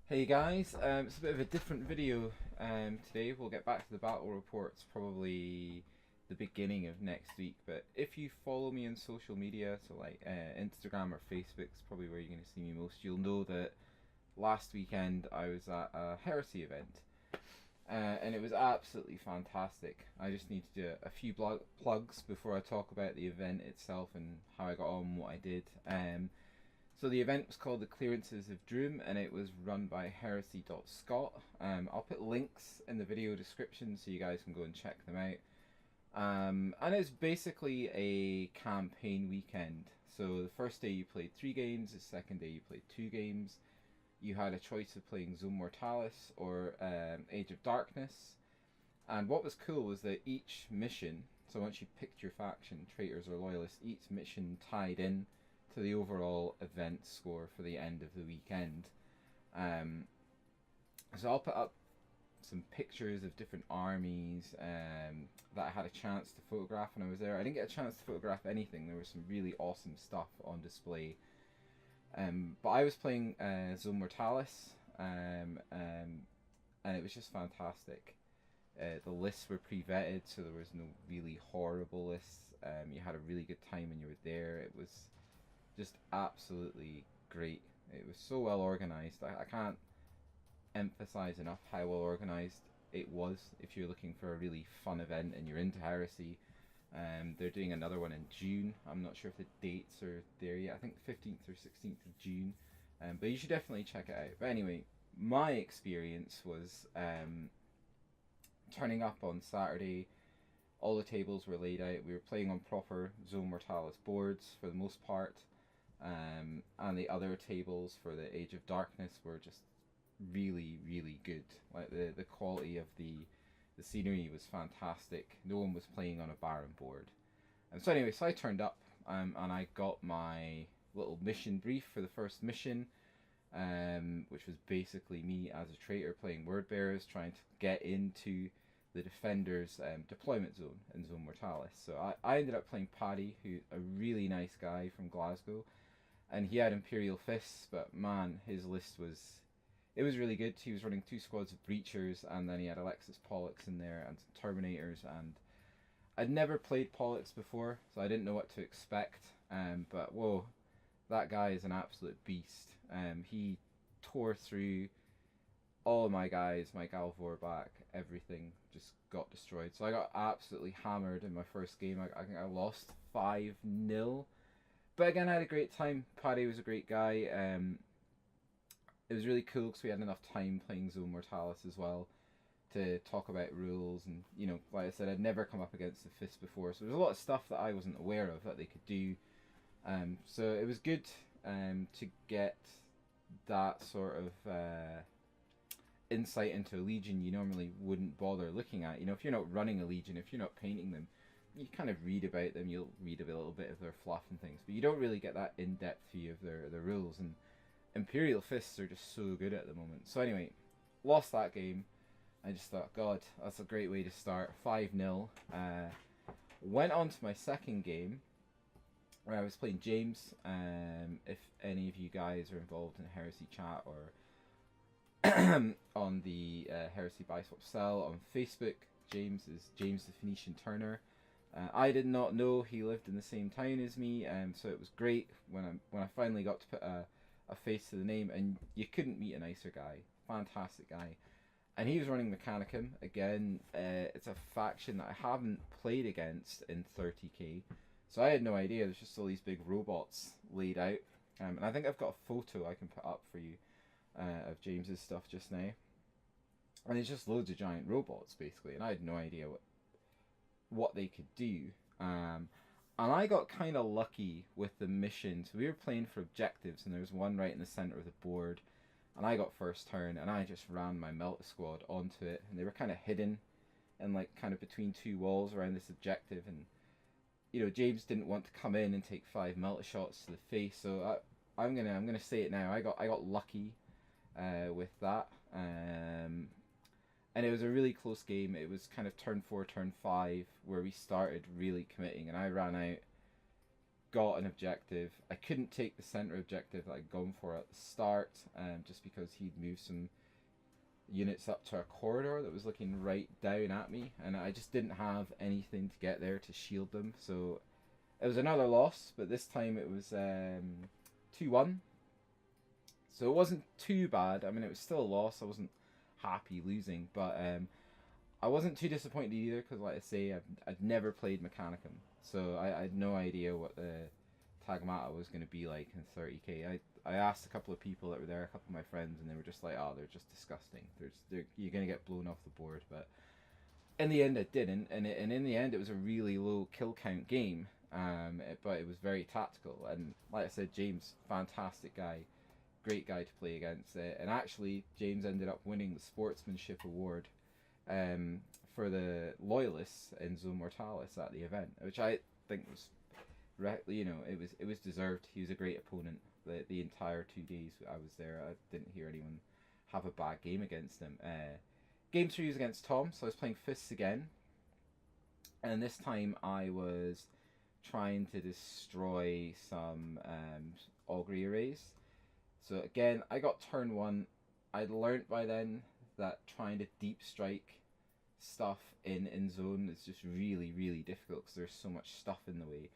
Hey guys, it's a bit of a different video today. We'll get back to the battle reports probably the beginning of next week, but if you follow me on social media, so like Instagram or Facebook is probably where you're going to see me most, you'll know that last weekend I was at a Heresy event, and it was absolutely fantastic. I just need to do a few plugs before I talk about the event itself and how I got on, what I did. So the event was called the Clearances of Druimm, and it was run by Heresy.Scot. I'll put links in the video description so you guys can go and check them out. And it's basically a campaign weekend. So the first day you played 3 games, the second day you played 2 games. You had a choice of playing Zone Mortalis or Age of Darkness. And what was cool was that each mission, so once you picked your faction, traitors or loyalists, each mission tied in to the overall event score for the end of the weekend. So I'll put up some pictures of different armies that I had a chance to photograph when I was there. I didn't get a chance to photograph anything. There was some really awesome stuff on display. But I was playing Zone Mortalis, and it was just fantastic. The lists were pre-vetted, so there was no really horrible lists. You had a really good time when you were there. It was just absolutely great. It was so well organized. I can't emphasize enough how well organized it was. If you're looking for a really fun event and you're into Heresy, they're doing another one in June. I'm not sure if the dates are there yet. I think 15th or 16th of June, but you should definitely check it out. But anyway, my experience was turning up on Saturday. All the tables were laid out. We were playing on proper Zone Mortalis boards for the most part. And the other tables for the Age of Darkness were just really, really good. Like the quality of the scenery was fantastic. No one was playing on a barren board. And so anyway, so I turned up and I got my little mission brief for the first mission, which was basically me as a traitor playing word bearers trying to get into the defender's deployment zone in Zone Mortalis. So I ended up playing Paddy, who's a really nice guy from Glasgow, and he had Imperial Fists, but man, his list was really good. He was running 2 squads of Breachers, and then he had Alexis Pollux in there and some Terminators, and I'd never played Pollux before, so I didn't know what to expect, but whoa, that guy is an absolute beast. He tore through all of my guys, my Galvor back, everything just got destroyed. So I got absolutely hammered in my first game. I think I lost 5-0. But again, I had a great time. Paddy was a great guy. It was really cool because we had enough time playing Zone Mortalis as well to talk about rules. And, you know, like I said, I'd never come up against the Fist before. So there was a lot of stuff that I wasn't aware of that they could do. So it was good to get that sort of insight into a legion you normally wouldn't bother looking at. You know, if you're not running a legion, if you're not painting them, you kind of read about them, you'll read a little bit of their fluff and things, but you don't really get that in-depth view of their rules, and Imperial Fists are just so good at the moment. So anyway, lost that game. I just thought, God, that's a great way to start. 5-0. Went on to my second game, where I was playing James. If any of you guys are involved in Heresy chat or on the Heresy Buy Swap Sell on Facebook, James is James the Phoenician Turner. I did not know he lived in the same town as me, so it was great when I finally got to put a face to the name, and you couldn't meet a nicer guy. Fantastic guy. And he was running Mechanicum. Again, it's a faction that I haven't played against in 30k, so I had no idea. There's just all these big robots laid out, and I think I've got a photo I can put up for you of James's stuff just now. And it's just loads of giant robots, basically, and I had no idea what they could do. And I got kind of lucky with the missions. We were playing for objectives, and there was one right in the center of the board, and I got first turn, and I just ran my Melta squad onto it, and they were kind of hidden and like kind of between 2 walls around this objective, and you know, James didn't want to come in and take 5 Melta shots to the face, so I'm gonna say it now. I got lucky with that. And it was a really close game. It was kind of turn 4, turn 5 where we started really committing, and I ran out got an objective. I couldn't take the center objective that I'd gone for at the start, just because he'd moved some units up to a corridor that was looking right down at me, and I just didn't have anything to get there to shield them. So it was another loss, but this time it was 2-1. So it wasn't too bad. I mean, it was still a loss. I wasn't happy losing, but I wasn't too disappointed either, because like I say, I'd never played Mechanicum, so I had no idea what the Tagmata was going to be like in 30k. I asked a couple of people that were there, a couple of my friends, and they were just like, oh, they're just disgusting. You're going to get blown off the board. But in the end, it didn't, and in the end, it was a really low kill count game, but it was very tactical. And like I said, James, fantastic guy, great guy to play against. And actually, James ended up winning the Sportsmanship Award for the Loyalists in Zone Mortalis at the event, which I think was, it was deserved. He was a great opponent. The entire 2 days I was there, I didn't hear anyone have a bad game against him. Game 3 was against Tom, so I was playing Fists again, and this time I was trying to destroy some augury arrays. So again, I got turn 1. I'd learnt by then that trying to deep strike stuff in zone is just really, really difficult, because there's so much stuff in the way.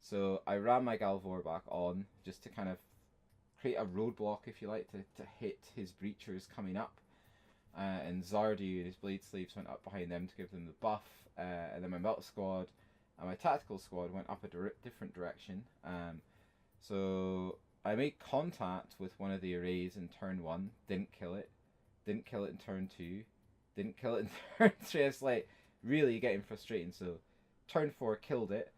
So I ran my Galvor back on, just to kind of create a roadblock, if you like, to hit his breachers coming up. And Zardu and his Blade Slaves went up behind them to give them the buff. And then my Melt Squad and my Tactical Squad went up a different direction. So I made contact with one of the arrays in turn 1, didn't kill it. Didn't kill it in turn 2, didn't kill it in turn 3. It's like really getting frustrating. So turn 4, killed it.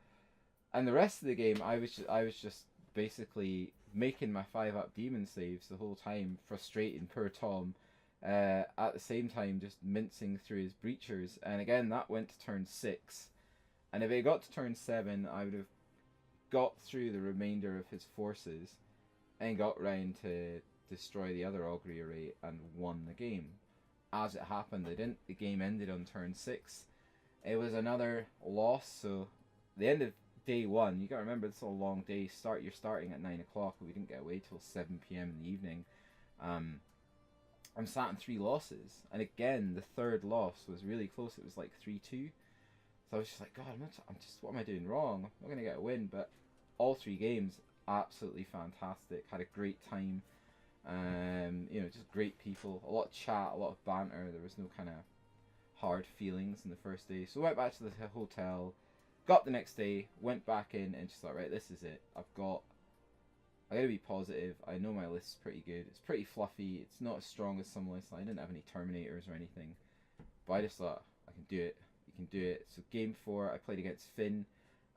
And the rest of the game, I was just basically making my 5-up demon saves the whole time, frustrating poor Tom. At the same time, just mincing through his breachers. And again, that went to turn 6. And if it got to turn 7, I would have got through the remainder of his forces and got round to destroy the other augury array and won the game. As it happened, they didn't. The game ended on turn 6. It was another loss. So the end of day 1, you gotta remember, it's a long day. You're starting at 9 o'clock, and we didn't get away till 7 p.m. in the evening. I'm sat in 3 losses, and again, the third loss was really close. It was like 3-2. So I was just like, God, what am I doing wrong? I'm not gonna get a win. But all 3 games, absolutely fantastic. Had a great time. Just great people. A lot of chat, a lot of banter. There was no kind of hard feelings in the first day. So I went back to the hotel. Got the next day, went back in, and just thought, right, this is it. I gotta be positive. I know my list's pretty good. It's pretty fluffy. It's not as strong as some lists. I didn't have any Terminators or anything. But I just thought, I can do it. You can do it. So game 4, I played against Finn.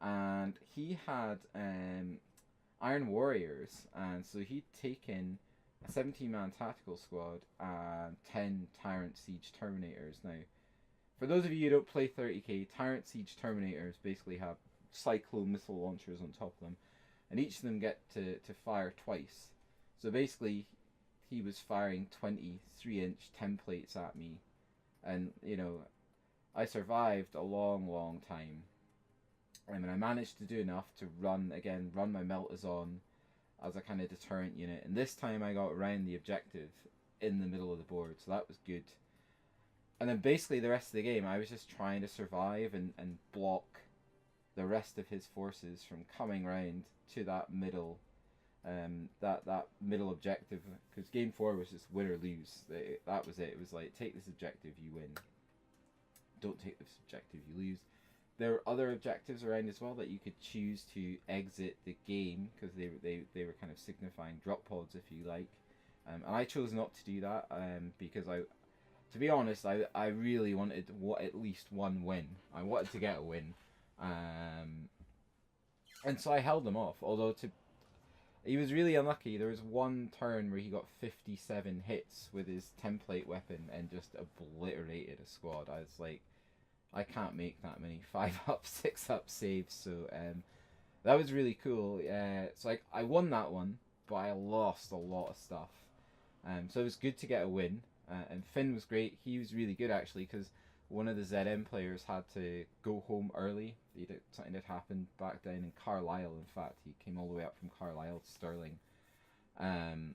And he had Iron Warriors. And so he'd taken a 17-man tactical squad and 10 Tyrant Siege Terminators. Now, for those of you who don't play 30k, Tyrant Siege Terminators basically have Cyclone missile launchers on top of them, and each of them get to fire twice. So basically, he was firing 23-inch templates at me, and I survived a long, long time. And I managed to do enough to run my Meltazon as a kind of deterrent unit, and this time I got around the objective in the middle of the board, so that was good. And then basically the rest of the game, I was just trying to survive and block the rest of his forces from coming round to that middle, that middle objective. Because game 4 was just win or lose. That was it. It was like, take this objective, you win. Don't take this objective, you lose. There were other objectives around as well that you could choose to exit the game, because they were kind of signifying drop pods, if you like. And I chose not to do that because to be honest, I really wanted at least one win. I wanted to get a win. And so I held him off. Although he was really unlucky. There was one turn where he got 57 hits with his template weapon and just obliterated a squad. I was like, I can't make that many 5-up, 6-up saves. So that was really cool. So I won that one, but I lost a lot of stuff. So it was good to get a win. And Finn was great. He was really good, actually, because one of the ZM players had to go home early. Something had happened back down in Carlisle. In fact, he came all the way up from Carlisle to Stirling, and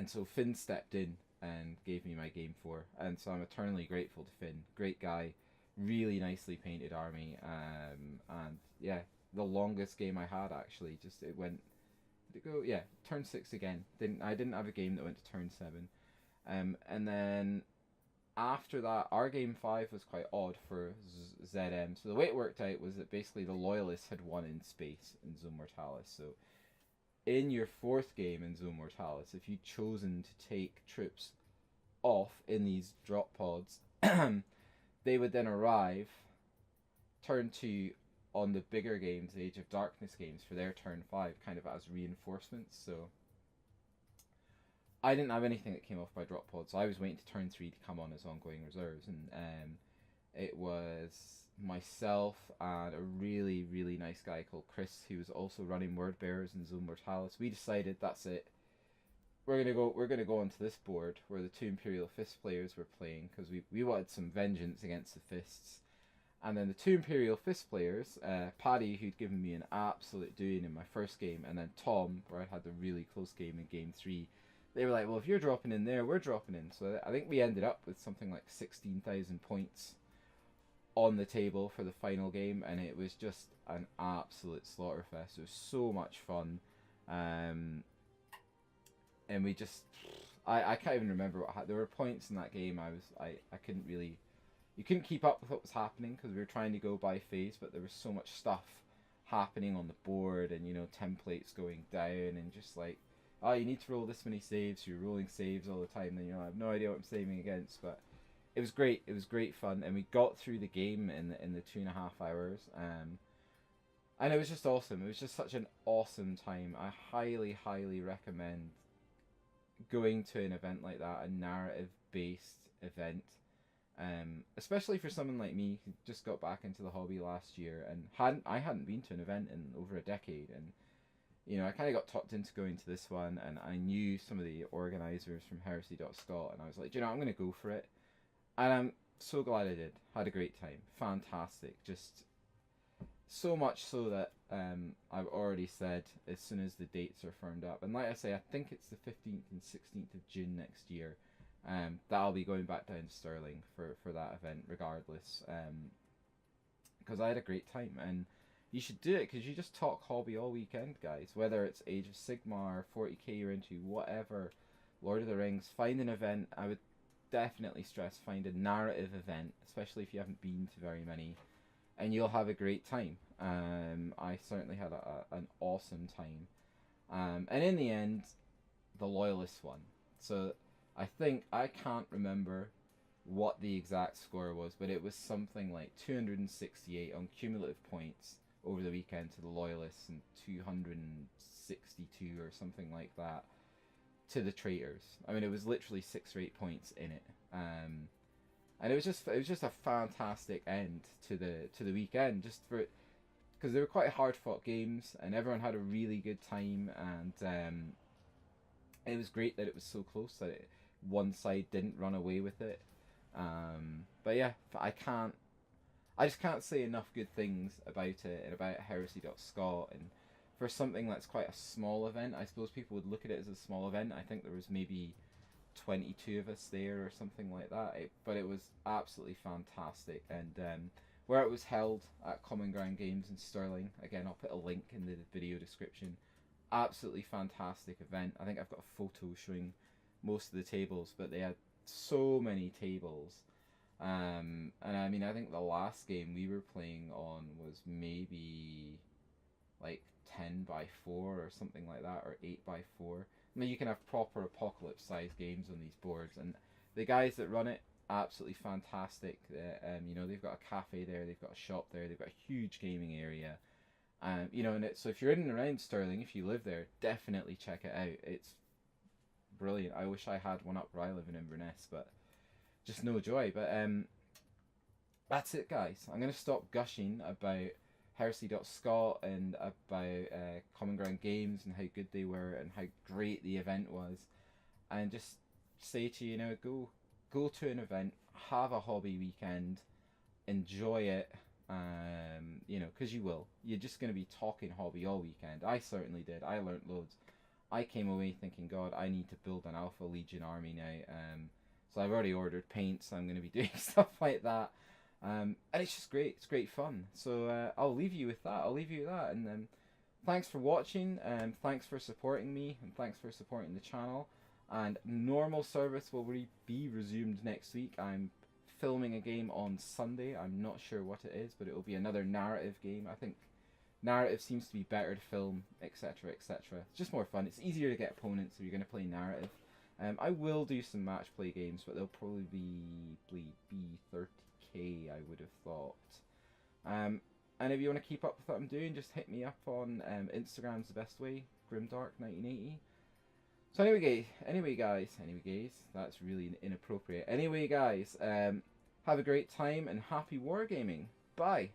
so Finn stepped in and gave me my game 4, and so I'm eternally grateful to Finn. Great guy, really nicely painted army, and yeah, the longest game I had actually. Just it went, did it go? Yeah, turn 6 again. I didn't have a game that went to turn 7, and then after that, our game 5 was quite odd for ZM. So the way it worked out was that basically the Loyalists had won in space in Zone Mortalis. So in your 4th game in Zone Mortalis, if you'd chosen to take troops off in these drop pods, they would then arrive turn 2 on the bigger games, the Age of Darkness games, for their turn 5, kind of as reinforcements. So I didn't have anything that came off by drop pods, so I was waiting to turn 3 to come on as ongoing reserves, and it was myself and a really, really nice guy called Chris, who was also running Word Bearers in Zone Mortalis. We decided, that's it. We're gonna go onto this board where the 2 Imperial Fist players were playing, because we wanted some vengeance against the Fists. And then the 2 Imperial Fist players, Paddy, who'd given me an absolute doing in my first game, and then Tom, where I had the really close game in game 3, they were like, well, if you're dropping in there, we're dropping in. So I think we ended up with something like 16,000 points on the table for the final game, and it was just an absolute slaughterfest. It was so much fun. And we just, I can't even remember what happened. There were points in that game I couldn't really, you couldn't keep up with what was happening because we were trying to go by phase, but there was so much stuff happening on the board, and templates going down, and just like, oh, you need to roll this many saves, you're rolling saves all the time, and I have no idea what I'm saving against. But it was great. It was great fun, and we got through the game in the 2.5 hours, and it was just awesome. It was just such an awesome time. I highly, highly recommend going to an event like that, a narrative-based event, especially for someone like me who just got back into the hobby last year and hadn't been to an event in over a decade, and I kind of got talked into going to this one, and I knew some of the organisers from Heresy.Scot, and I was like, I'm going to go for it. And I'm so glad I did. Had a great time. Fantastic. Just so much so that I've already said as soon as the dates are firmed up, and like I say, I think it's the 15th and 16th of June next year, that I'll be going back down to Stirling for that event regardless, because I had a great time, and you should do it, because you just talk hobby all weekend, guys. Whether it's Age of Sigmar, 40k you're into, whatever, Lord of the Rings, find an event. I would definitely stress, find a narrative event, especially if you haven't been to very many, and you'll have a great time. I certainly had an awesome time. And in the end, the Loyalist won. So I think, I can't remember what the exact score was, but it was something like 268 on cumulative points over the weekend to the Loyalists, and 262 or something like that to the Traitors. I mean, it was literally 6 or 8 points in it, and it was just a fantastic end to the weekend, just for, because they were quite hard fought games, and everyone had a really good time, and it was great that it was so close that one side didn't run away with it. But yeah, I just can't say enough good things about it and about Heresy.Scot. And for something that's quite a small event, I suppose people would look at it as a small event. I think there was maybe 22 of us there or something like that. But it was absolutely fantastic. And where it was held at Common Ground Games in Stirling, again, I'll put a link in the video description. Absolutely fantastic event. I think I've got a photo showing most of the tables, but they had so many tables. And I mean, I think the last game we were playing on was maybe like 10 by 4 or something like that, or 8 by 4. I mean, you can have proper apocalypse sized games on these boards, and the guys that run it, absolutely fantastic. They've got a cafe there, they've got a shop there, they've got a huge gaming area. So if you're in and around Stirling, if you live there, definitely check it out. It's brilliant. I wish I had one up where I live in Inverness, but just no joy. But that's it, guys. I'm going to stop gushing about Heresy.Scot and about Common Ground Games and how good they were and how great the event was, and just say to you, go to an event, have a hobby weekend, enjoy it, you know, because you will. You're just going to be talking hobby all weekend. I certainly did. I learnt loads. I came away thinking, God, I need to build an Alpha Legion army now. So I've already ordered paints. I'm going to be doing stuff like that. And it's just great. It's great fun. So I'll leave you with that. And thanks for watching. Thanks for supporting me. And thanks for supporting the channel. And normal service will be resumed next week. I'm filming a game on Sunday. I'm not sure what it is, but it will be another narrative game. I think narrative seems to be better to film, etc., etc. It's just more fun. It's easier to get opponents if you're going to play narrative. I will do some match play games, but they'll probably be 30k, I would have thought. And if you want to keep up with what I'm doing, just hit me up on Instagram's the best way, Grimdark1980. So anyway guys, that's really inappropriate. Anyway guys, have a great time and happy wargaming. Bye.